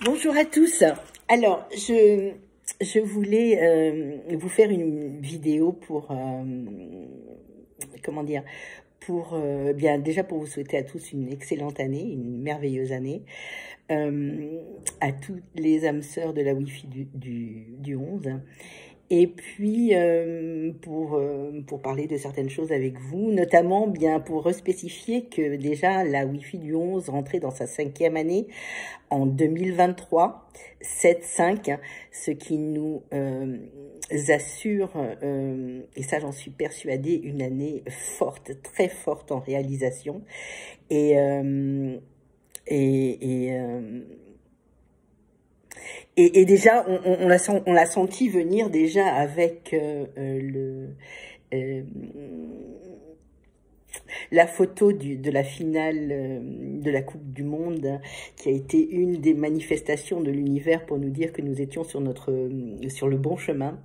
Bonjour à tous. Alors, je voulais vous faire une vidéo pour, comment dire, pour, bien, déjà pour vous souhaiter à tous une excellente année, une merveilleuse année, à tous les âmes sœurs de la Wi-Fi du 11. Et puis, pour parler de certaines choses avec vous, notamment bien pour spécifier que déjà la Wi-Fi du 11 rentrait dans sa 5e année en 2023, 7-5, ce qui nous assure, et ça j'en suis persuadée, une année forte, très forte en réalisation. Et déjà, on l'a senti venir déjà avec la photo de la finale de la Coupe du Monde, qui a été une des manifestations de l'univers pour nous dire que nous étions sur le bon chemin,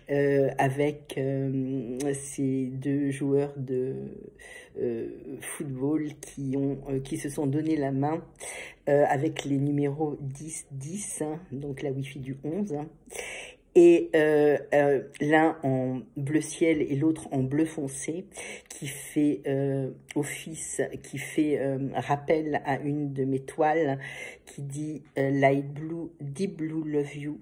avec ces deux joueurs de football qui se sont donné la main avec les numéros 10-10, hein, donc la Wi-Fi du 11. Et l'un en bleu ciel et l'autre en bleu foncé, qui fait office, qui fait rappel à une de mes toiles qui dit Light Blue, Deep Blue Love You,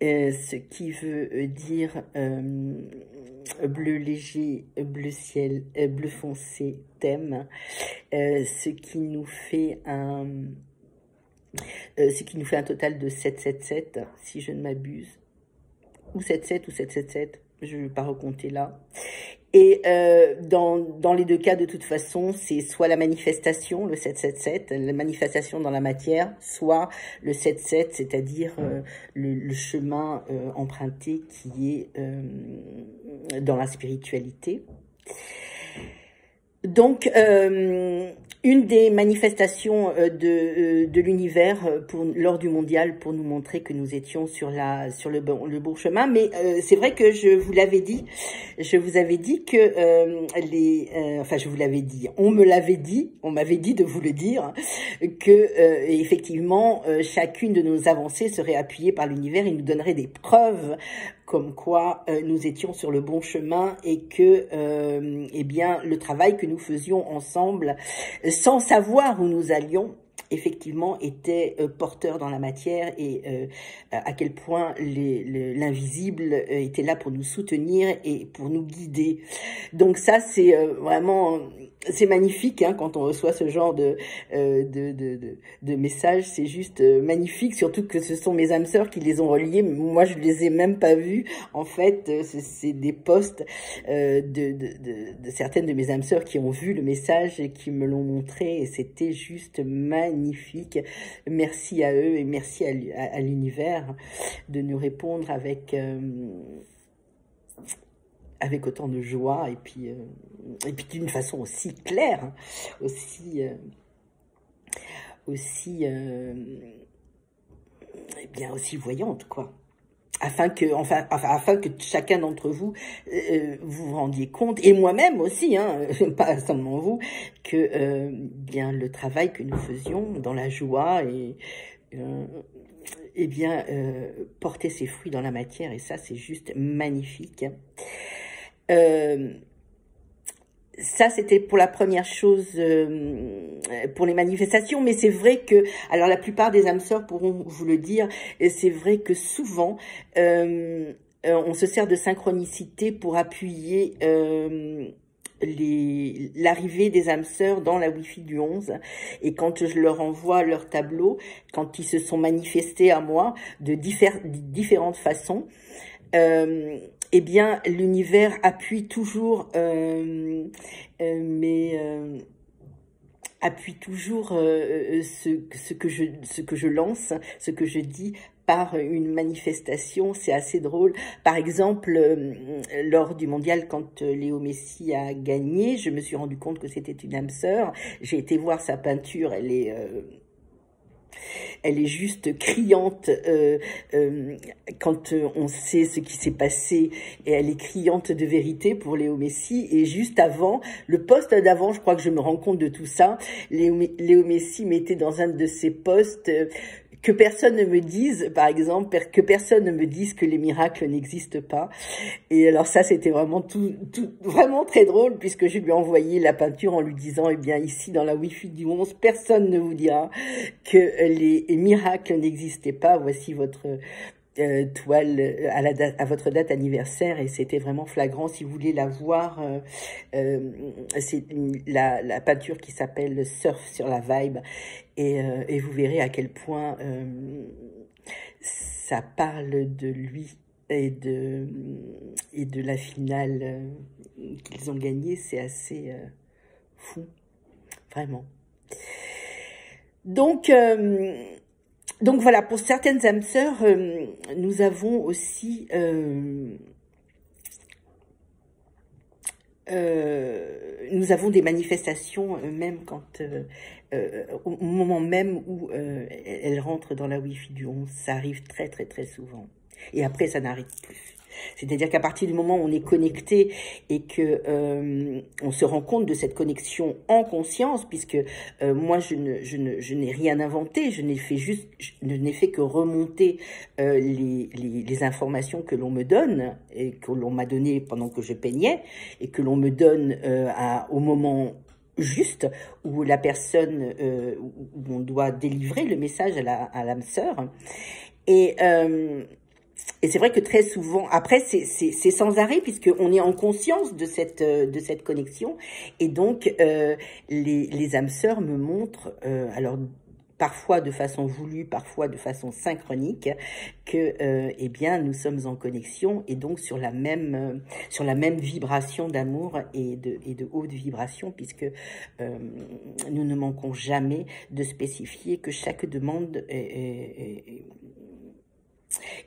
ce qui veut dire bleu léger, bleu ciel, bleu foncé, thème, ce qui nous fait un total de 777, si je ne m'abuse, ou 77 ou 777, je ne vais pas recompter là. Et dans les deux cas, de toute façon, c'est soit la manifestation, le 777, la manifestation dans la matière, soit le 77, c'est-à-dire le chemin emprunté qui est dans la spiritualité. Donc, une des manifestations de l'univers lors du mondial pour nous montrer que nous étions sur le bon chemin. Mais c'est vrai que je vous avais dit que enfin je vous l'avais dit, on m'avait dit de vous le dire, que effectivement chacune de nos avancées serait appuyée par l'univers et nous donnerait des preuves comme quoi nous étions sur le bon chemin et que eh bien le travail que nous faisions ensemble, sans savoir où nous allions, effectivement était porteur dans la matière, et à quel point l'invisible était là pour nous soutenir et pour nous guider. Donc ça, c'est vraiment, c'est magnifique, hein, quand on reçoit ce genre de messages. C'est juste magnifique, surtout que ce sont mes âmes sœurs qui les ont reliés. Moi, je les ai même pas vus. En fait, c'est des posts de certaines de mes âmes sœurs qui ont vu le message et qui me l'ont montré, et c'était juste magnifique. Merci à eux et merci à l'univers de nous répondre avec autant de joie, et puis d'une façon aussi claire, aussi bien aussi voyante, quoi. Afin que chacun d'entre vous vous rendiez compte, et moi-même aussi, hein, pas seulement vous, que bien le travail que nous faisions dans la joie et eh bien porter ses fruits dans la matière, et ça c'est juste magnifique. Ça, c'était pour la première chose, pour les manifestations. Mais c'est vrai que, alors la plupart des âmes sœurs pourront vous le dire, c'est vrai que souvent, on se sert de synchronicité pour appuyer l'arrivée des âmes sœurs dans la Wi-Fi du 11. Et quand je leur envoie leur tableau, quand ils se sont manifestés à moi de différentes façons, eh bien, l'univers appuie toujours, appuie toujours ce que je lance, ce que je dis par une manifestation. C'est assez drôle. Par exemple, lors du mondial, quand Léo Messi a gagné, je me suis rendu compte que c'était une âme sœur. J'ai été voir sa peinture, elle est Elle est juste criante quand on sait ce qui s'est passé, et elle est criante de vérité pour Léo Messi. Et juste avant, le post d'avant, je crois que je me rends compte de tout ça, Léo Messi mettait dans un de ses posts que personne ne me dise, par exemple, que personne ne me dise que les miracles n'existent pas. Et alors ça, c'était vraiment vraiment très drôle, puisque je lui ai envoyé la peinture en lui disant, eh bien, ici, dans la Wi-Fi du 11, personne ne vous dira que les miracles n'existaient pas. Voici votre toile à votre date anniversaire, et c'était vraiment flagrant. Si vous voulez la voir, c'est la peinture qui s'appelle Surf sur la Vibe, et vous verrez à quel point ça parle de lui et de la finale qu'ils ont gagnée. C'est assez fou, vraiment. Donc voilà, pour certaines âmes sœurs, nous avons aussi nous avons des manifestations, même quand au moment même où elles rentrent dans la Wi-Fi du 11, ça arrive très très très souvent. Et après, ça n'arrive plus. C'est-à-dire qu'à partir du moment où on est connecté et que on se rend compte de cette connexion en conscience, puisque moi je n'ai rien inventé, je n'ai fait que remonter les informations que l'on me donne et que l'on m'a donné pendant que je peignais, et que l'on me donne au moment juste où la personne où on doit délivrer le message à l'âme sœur. Et c'est vrai que très souvent, après, c'est sans arrêt, puisqu'on est en conscience de cette connexion. Et donc, les âmes sœurs me montrent, alors parfois de façon voulue, parfois de façon synchronique, que eh bien, nous sommes en connexion, et donc sur la même vibration d'amour et de haute vibration, puisque nous ne manquons jamais de spécifier que chaque demande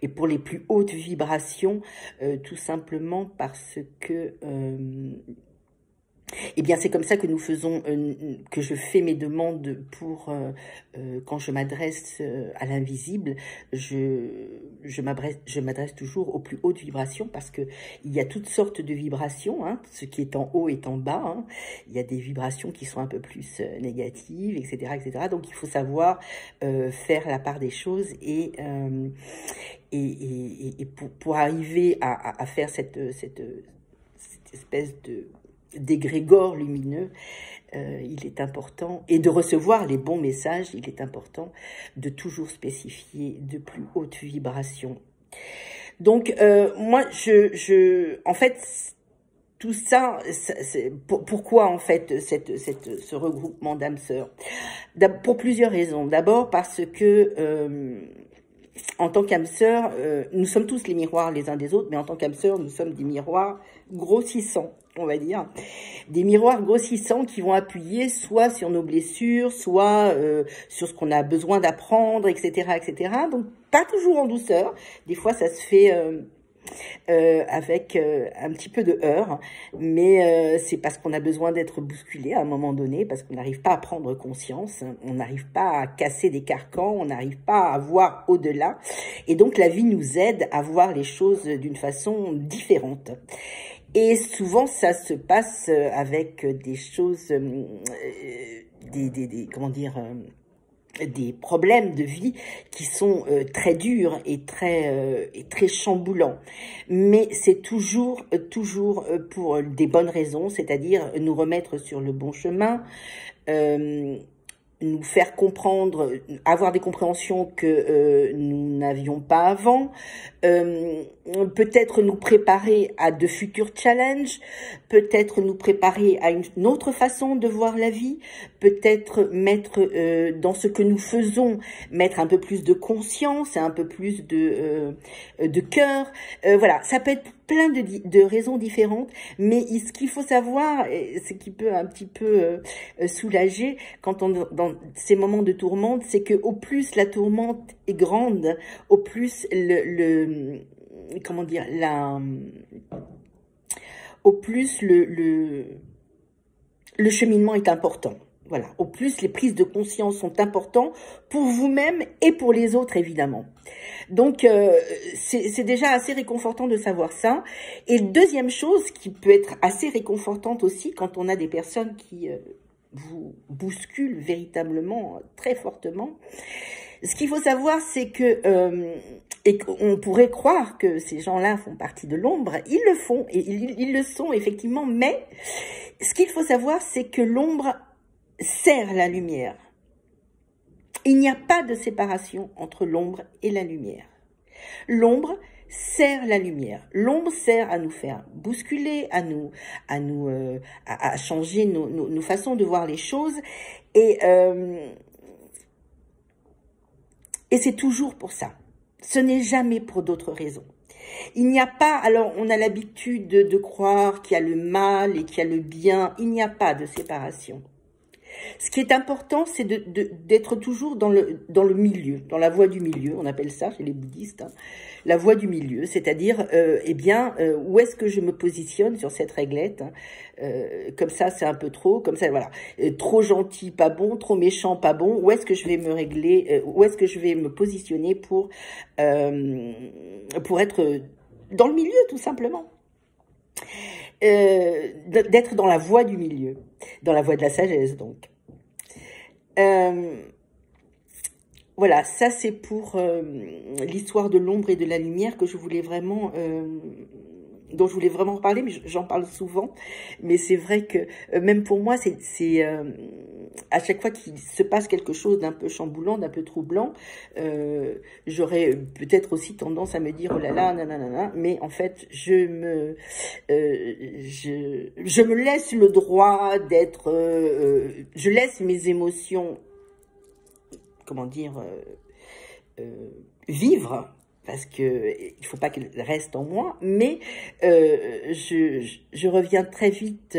et pour les plus hautes vibrations, tout simplement parce que eh bien, c'est comme ça que nous faisons, que je fais mes demandes pour, quand je m'adresse à l'invisible, je m'adresse toujours aux plus hautes vibrations, parce que il y a toutes sortes de vibrations, hein, ce qui est en haut est en bas, hein. Il y a des vibrations qui sont un peu plus négatives, etc., etc. Donc, il faut savoir faire la part des choses, et pour arriver à faire cette espèce d'égrégore lumineux, il est important, et de recevoir les bons messages, il est important de toujours spécifier de plus hautes vibrations. Donc, moi, en fait, tout ça, pourquoi en fait ce regroupement d'âmes sœurs? Pour plusieurs raisons. D'abord parce que en tant qu'âme sœur, nous sommes tous les miroirs les uns des autres, mais en tant qu'âme sœur, nous sommes des miroirs grossissants, on va dire. Des miroirs grossissants qui vont appuyer soit sur nos blessures, soit sur ce qu'on a besoin d'apprendre, etc., etc. Donc, pas toujours en douceur. Des fois, ça se fait avec un petit peu de heurts, mais c'est parce qu'on a besoin d'être bousculé à un moment donné, parce qu'on n'arrive pas à prendre conscience, on n'arrive pas à casser des carcans, on n'arrive pas à voir au-delà, et donc la vie nous aide à voir les choses d'une façon différente. Et souvent, ça se passe avec des choses, comment dire, des problèmes de vie qui sont très durs et très chamboulants. Mais c'est toujours pour des bonnes raisons, c'est-à-dire nous remettre sur le bon chemin, nous faire comprendre, avoir des compréhensions que nous n'avions pas avant, peut-être nous préparer à de futurs challenges, peut-être nous préparer à une autre façon de voir la vie, peut-être mettre dans ce que nous faisons, mettre un peu plus de conscience, un peu plus de cœur. Voilà, ça peut être plein de raisons différentes, mais ce qu'il faut savoir, ce qui peut un petit peu soulager quand on dans ces moments de tourmente, c'est que au plus la tourmente est grande, au plus comment dire, au plus le cheminement est important. Voilà, au plus les prises de conscience sont importantes pour vous-même et pour les autres, évidemment. Donc, c'est déjà assez réconfortant de savoir ça. Et deuxième chose qui peut être assez réconfortante aussi, quand on a des personnes qui vous bousculent véritablement, très fortement, ce qu'il faut savoir, c'est que, et qu'on pourrait croire que ces gens-là font partie de l'ombre, ils le font, et ils le sont effectivement, mais ce qu'il faut savoir, c'est que l'ombre sert la lumière. Il n'y a pas de séparation entre l'ombre et la lumière. L'ombre sert la lumière. L'ombre sert à nous faire bousculer, à changer nos façons de voir les choses. Et c'est toujours pour ça. Ce n'est jamais pour d'autres raisons. Il n'y a pas, alors on a l'habitude de croire qu'il y a le mal et qu'il y a le bien. Il n'y a pas de séparation. Ce qui est important, c'est d'être toujours dans le milieu, dans la voie du milieu, on appelle ça chez les bouddhistes, hein, la voie du milieu, c'est-à-dire, où est-ce que je me positionne sur cette réglette, hein, comme ça c'est un peu trop, comme ça, voilà, trop gentil, pas bon, trop méchant, pas bon, où est-ce que je vais me régler, où est-ce que je vais me positionner pour être dans le milieu, tout simplement. D'être dans la voie du milieu, dans la voie de la sagesse, donc. Voilà, ça c'est pour l'histoire de l'ombre et de la lumière que je voulais vraiment, dont je voulais vraiment parler, mais j'en parle souvent. Mais c'est vrai que même pour moi, c'est à chaque fois qu'il se passe quelque chose d'un peu chamboulant, d'un peu troublant, j'aurais peut-être aussi tendance à me dire oh là là, nanana, mais en fait, je me laisse le droit d'être, je laisse mes émotions, comment dire, vivre, parce que il faut pas qu'elles restent en moi, mais je reviens très vite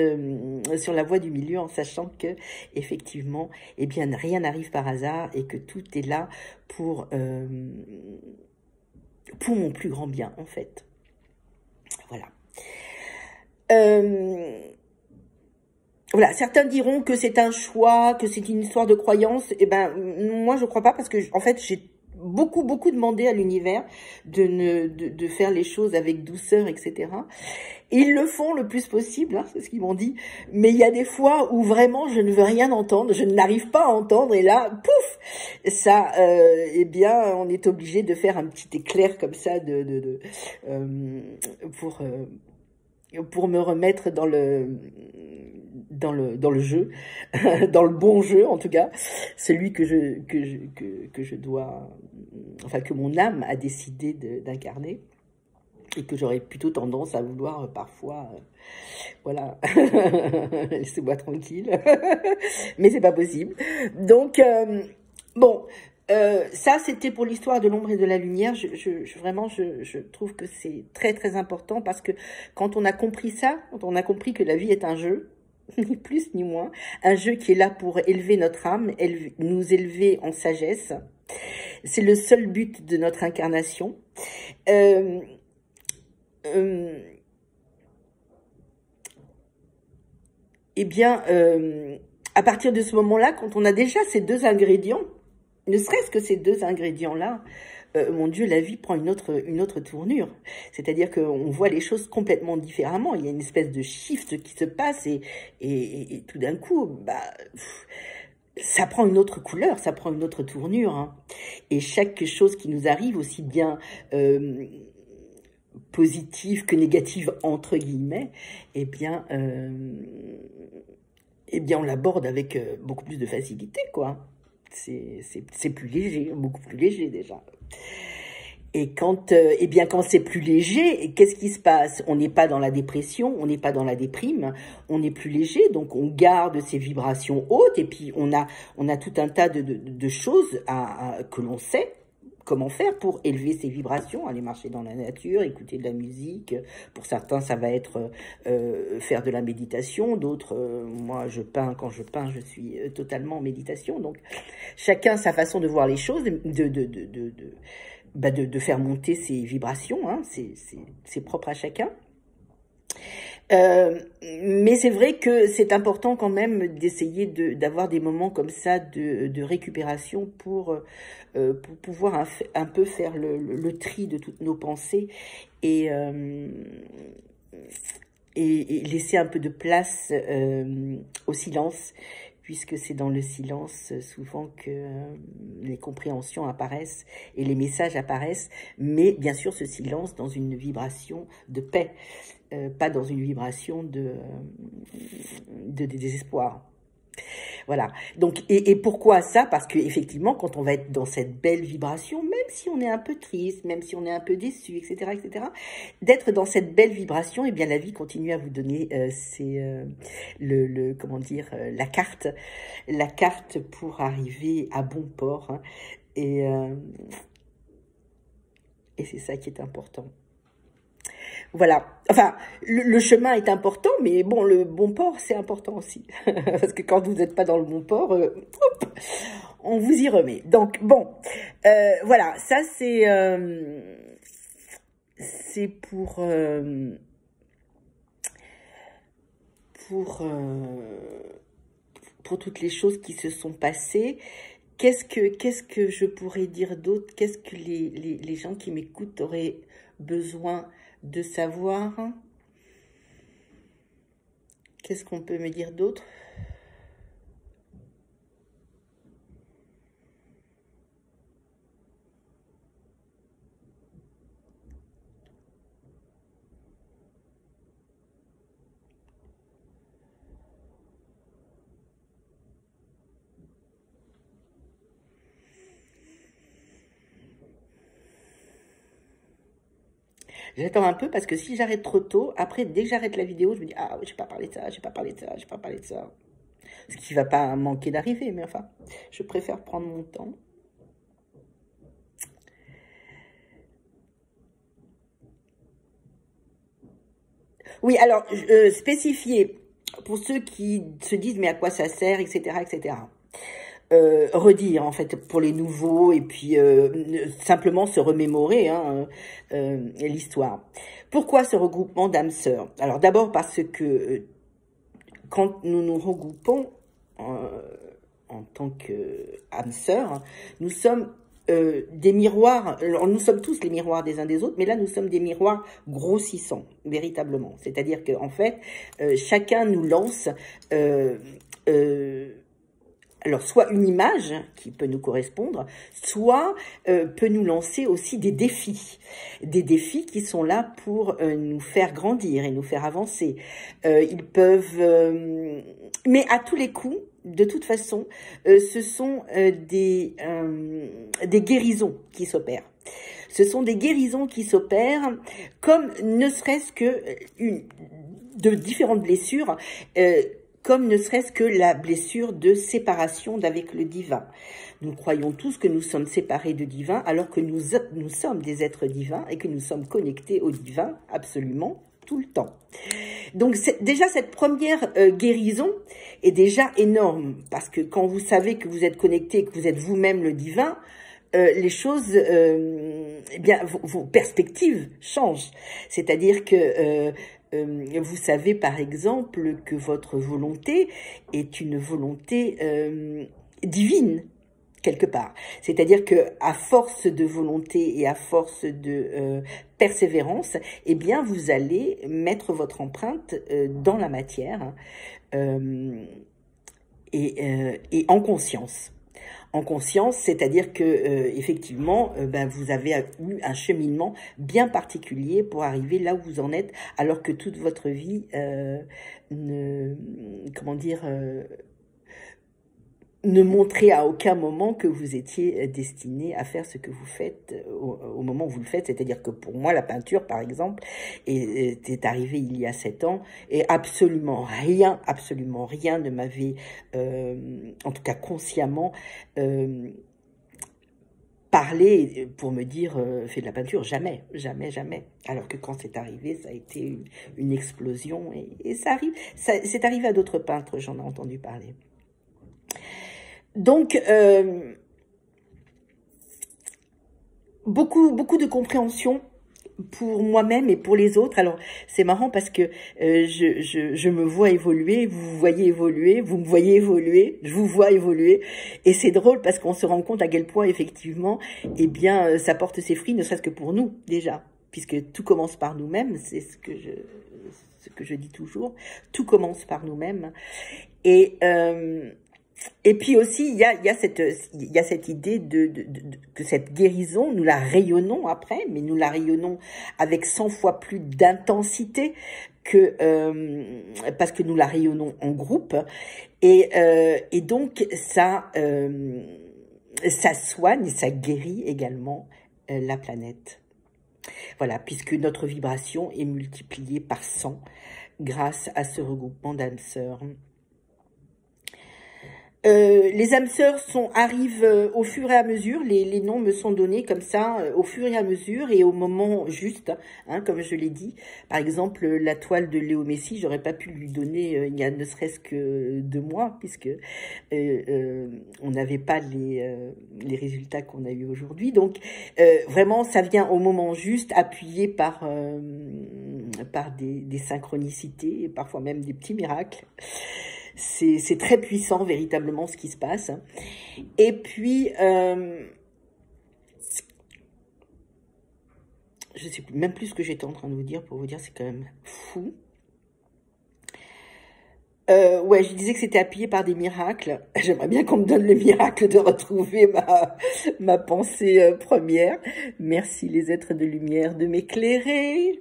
sur la voie du milieu en sachant que effectivement, eh bien, rien n'arrive par hasard et que tout est là pour mon plus grand bien, en fait. Voilà. Voilà, certains diront que c'est un choix, que c'est une histoire de croyance. Eh ben, moi, je crois pas parce que, en fait, j'ai beaucoup demandé à l'univers de faire les choses avec douceur, etc. Ils le font le plus possible, hein, c'est ce qu'ils m'ont dit. Mais il y a des fois où vraiment je ne veux rien entendre, je n'arrive pas à entendre, et là, pouf, ça, eh bien, on est obligé de faire un petit éclair comme ça pour me remettre dans le jeu, dans le bon jeu en tout cas, celui que je dois, enfin que mon âme a décidé d'incarner et que j'aurais plutôt tendance à vouloir parfois, voilà, laissez-moi tranquille, mais c'est pas possible. Donc bon. Ça, c'était pour l'histoire de l'ombre et de la lumière. Vraiment, je trouve que c'est très important parce que quand on a compris ça, quand on a compris que la vie est un jeu, ni plus ni moins, un jeu qui est là pour élever notre âme, nous élever en sagesse, c'est le seul but de notre incarnation. Eh bien, à partir de ce moment-là, quand on a déjà ces deux ingrédients, ne serait-ce que ces deux ingrédients-là, mon Dieu, la vie prend une autre tournure. C'est-à-dire qu'on voit les choses complètement différemment. Il y a une espèce de shift qui se passe et tout d'un coup, bah, ça prend une autre couleur, ça prend une autre tournure. Hein. Et chaque chose qui nous arrive, aussi bien positive que négative, entre guillemets, eh bien on l'aborde avec beaucoup plus de facilité, quoi. C'est plus léger, beaucoup plus léger déjà. Et quand c'est plus léger, qu'est-ce qui se passe? On n'est pas dans la dépression, on n'est pas dans la déprime, on est plus léger, donc on garde ces vibrations hautes et puis on a tout un tas de choses que l'on sait comment faire pour élever ces vibrations, aller marcher dans la nature, écouter de la musique. Pour certains, ça va être faire de la méditation. D'autres, moi, je peins. Quand je peins, je suis totalement en méditation. Donc, chacun sa façon de voir les choses, de faire monter ses vibrations. Hein, c'est propre à chacun. Mais c'est vrai que c'est important quand même d'essayer d'avoir des moments comme ça de récupération pour pouvoir un peu faire le tri de toutes nos pensées et, et laisser un peu de place au silence, puisque c'est dans le silence souvent que les compréhensions apparaissent et les messages apparaissent, mais bien sûr ce silence dans une vibration de paix, pas dans une vibration de désespoir. Voilà. Donc, et pourquoi ça? Parce que effectivement, quand on va être dans cette belle vibration, même si on est un peu triste, même si on est un peu déçu, etc., etc., d'être dans cette belle vibration, eh bien, la vie continue à vous donner comment dire, la carte pour arriver à bon port. Hein, et c'est ça qui est important. Voilà, enfin, le chemin est important, mais bon, le bon port, c'est important aussi. Parce que quand vous n'êtes pas dans le bon port, hop, on vous y remet. Donc, bon, voilà, ça c'est pour toutes les choses qui se sont passées. Qu'est-ce que je pourrais dire d'autre? Qu'est-ce que les gens qui m'écoutent auraient besoin de savoir? Qu'est-ce qu'on peut me dire d'autre? J'attends un peu parce que si j'arrête trop tôt, après, dès que j'arrête la vidéo, je me dis, ah, j'ai pas parlé de ça, j'ai pas parlé de ça, j'ai pas parlé de ça. Ce qui va pas manquer d'arriver, mais enfin, je préfère prendre mon temps. Oui, alors, spécifier, pour ceux qui se disent, mais à quoi ça sert, etc., etc. Redire en fait pour les nouveaux et puis simplement se remémorer hein, l'histoire. Pourquoi ce regroupement d'âmes sœurs? Alors d'abord parce que quand nous nous regroupons en tant qu'âmes sœurs, nous sommes des miroirs, alors nous sommes tous les miroirs des uns des autres, mais là nous sommes des miroirs grossissants, véritablement. C'est-à-dire qu'en fait, chacun nous lance alors, soit une image qui peut nous correspondre, soit peut nous lancer aussi des défis qui sont là pour nous faire grandir et nous faire avancer. Ils peuvent, mais à tous les coups, de toute façon, ce sont des guérisons qui s'opèrent. Ce sont des guérisons qui s'opèrent comme ne serait-ce que de différentes blessures, comme ne serait-ce que la blessure de séparation d'avec le divin. Nous croyons tous que nous sommes séparés de divin, alors que nous sommes des êtres divins et que nous sommes connectés au divin absolument tout le temps. Donc déjà cette première guérison est déjà énorme, parce que quand vous savez que vous êtes connecté, que vous êtes vous-même le divin, les choses, eh bien, vos perspectives changent. C'est-à-dire que vous savez par exemple que votre volonté est une volonté divine quelque part. C'est-à-dire que à force de volonté et à force de persévérance, eh bien vous allez mettre votre empreinte dans la matière et en conscience. En conscience, c'est-à-dire que effectivement, ben, vous avez eu un cheminement bien particulier pour arriver là où vous en êtes, alors que toute votre vie ne montrait à aucun moment que vous étiez destiné à faire ce que vous faites au moment où vous le faites. C'est-à-dire que pour moi, la peinture, par exemple, est arrivée il y a 7 ans et absolument rien ne m'avait, en tout cas consciemment, parlé pour me dire fais de la peinture. Jamais, jamais, jamais. Alors que quand c'est arrivé, ça a été une explosion et ça arrive. C'est arrivé à d'autres peintres, j'en ai entendu parler. Donc, beaucoup de compréhension, pour moi-même et pour les autres. Alors, c'est marrant parce que je me vois évoluer, vous vous voyez évoluer, vous me voyez évoluer, je vous vois évoluer. Et c'est drôle parce qu'on se rend compte à quel point, effectivement, eh bien, ça porte ses fruits, ne serait-ce que pour nous, déjà. Puisque tout commence par nous-mêmes, c'est ce que je dis toujours. Tout commence par nous-mêmes. Et puis aussi, il y a cette idée que cette guérison, nous la rayonnons après, mais nous la rayonnons avec 100 fois plus d'intensité parce que nous la rayonnons en groupe. Et donc, ça soigne, ça guérit également la planète. Voilà, puisque notre vibration est multipliée par 100 grâce à ce regroupement d'âmes sœurs. Les âmes sœurs arrivent au fur et à mesure, les noms me sont donnés comme ça, au fur et à mesure et au moment juste, hein, comme je l'ai dit. Par exemple, la toile de Léo Messi, j'aurais pas pu lui donner il y a ne serait-ce que 2 mois, puisque on n'avait pas les résultats qu'on a eu aujourd'hui. Donc, vraiment, ça vient au moment juste, appuyé par des synchronicités, et parfois même des petits miracles. C'est très puissant, véritablement, ce qui se passe. Et puis, je sais même plus ce que j'étais en train de vous dire, pour vous dire, c'est quand même fou. Ouais, je disais que c'était appuyé par des miracles. J'aimerais bien qu'on me donne le miracle de retrouver ma pensée première. Merci les êtres de lumière de m'éclairer.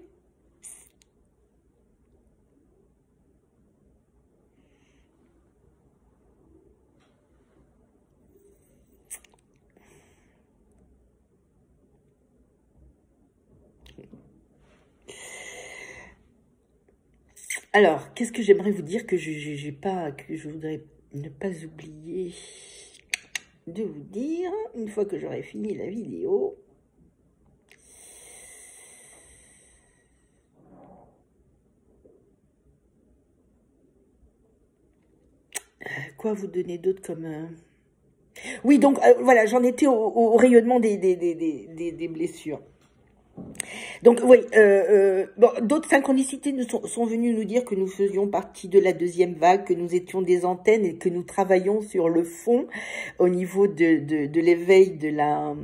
Alors, qu'est-ce que j'aimerais vous dire que je voudrais ne pas oublier de vous dire, une fois que j'aurai fini la vidéo. Quoi vous donner d'autre comme... Oui, donc, voilà, j'en étais au rayonnement des blessures. Donc oui, bon, d'autres synchronicités sont venues nous dire que nous faisions partie de la deuxième vague, que nous étions des antennes et que nous travaillions sur le fond au niveau de l'éveil de la...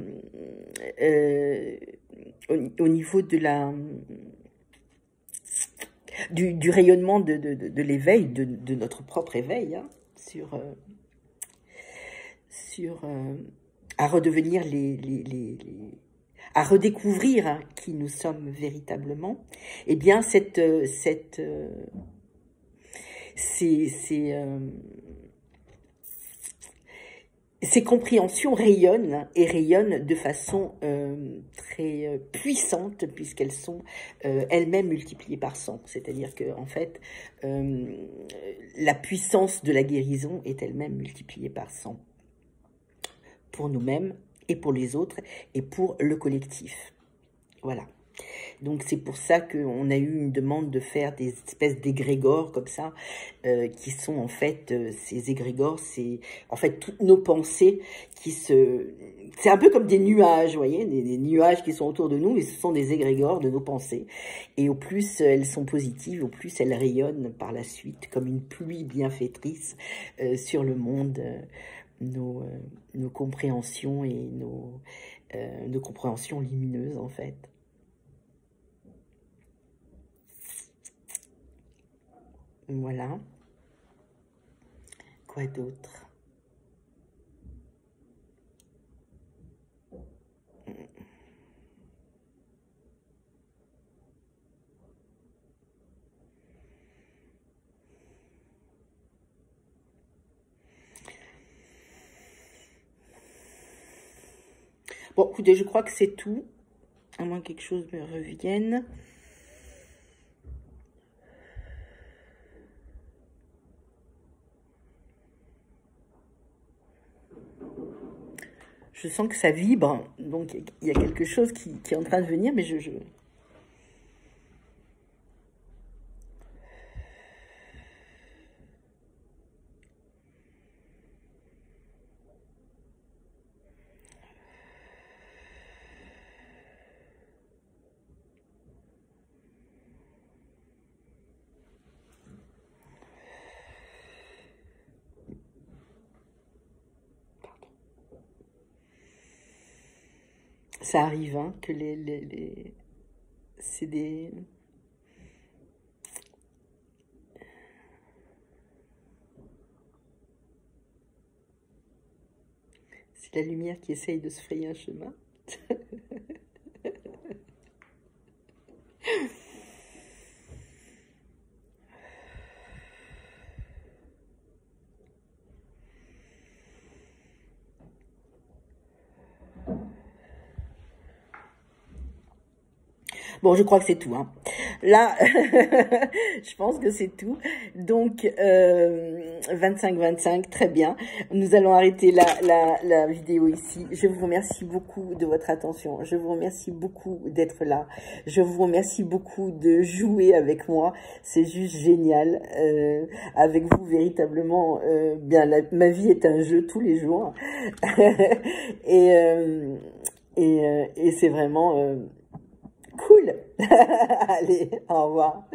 au niveau de la... du rayonnement de l'éveil, de notre propre éveil, hein, à redevenir à redécouvrir hein, qui nous sommes véritablement, eh bien ces compréhensions rayonnent et rayonnent de façon très puissante puisqu'elles sont elles-mêmes multipliées par 100. C'est-à-dire que en fait, la puissance de la guérison est elle-même multipliée par 100 pour nous-mêmes et pour les autres et pour le collectif. Voilà. Donc c'est pour ça qu'on a eu une demande de faire des espèces d'égrégores comme ça, qui sont en fait, ces égrégores, c'est en fait toutes nos pensées c'est un peu comme des nuages, vous voyez, des nuages qui sont autour de nous, mais ce sont des égrégores de nos pensées. Et au plus elles sont positives, au plus elles rayonnent par la suite, comme une pluie bienfaitrice sur le monde, nos compréhensions et nos compréhensions lumineuses en fait. Voilà. Quoi d'autre? Bon, écoutez, je crois que c'est tout. À moins que quelque chose me revienne. Je sens que ça vibre, donc il y a quelque chose qui est en train de venir, mais Ça arrive, hein, que c'est des... C'est la lumière qui essaye de se frayer un chemin. Bon, je crois que c'est tout, hein. Là, je pense que c'est tout. Donc, 25-25, très bien. Nous allons arrêter la vidéo ici. Je vous remercie beaucoup de votre attention. Je vous remercie beaucoup d'être là. Je vous remercie beaucoup de jouer avec moi. C'est juste génial. Avec vous, véritablement, bien, ma vie est un jeu tous les jours. et c'est vraiment... cool. Allez, au revoir.